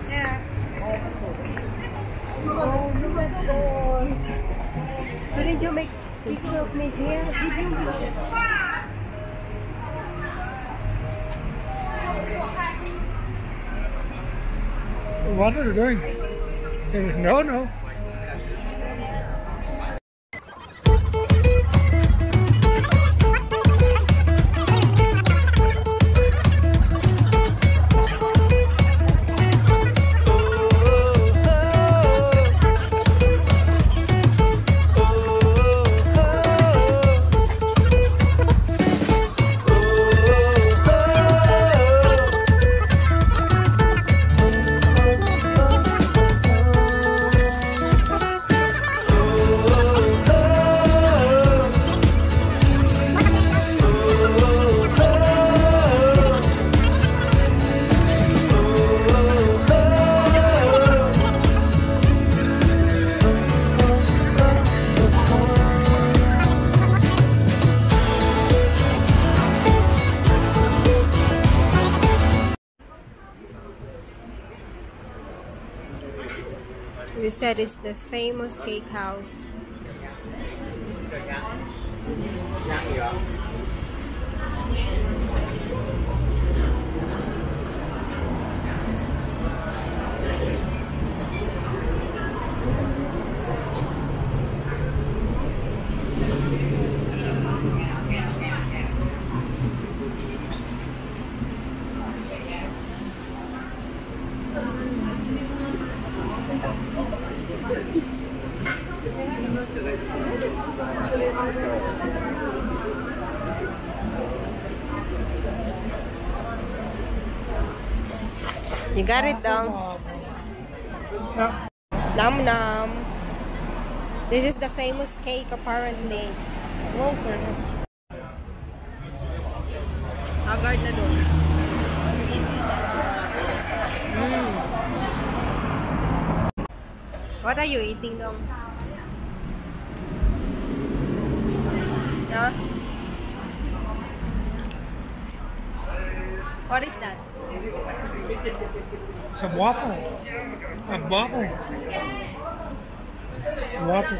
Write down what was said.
Yeah. Oh, look at those. Couldn't you make picture of me here? What are you doing? No, no. You said it's the famous cake house. You got it down. Yeah. Nom nom. This is the famous cake apparently. Well, famous. Agad na doon. What are you eating dong? Huh? What is that? It's a waffle. A waffle. Waffle.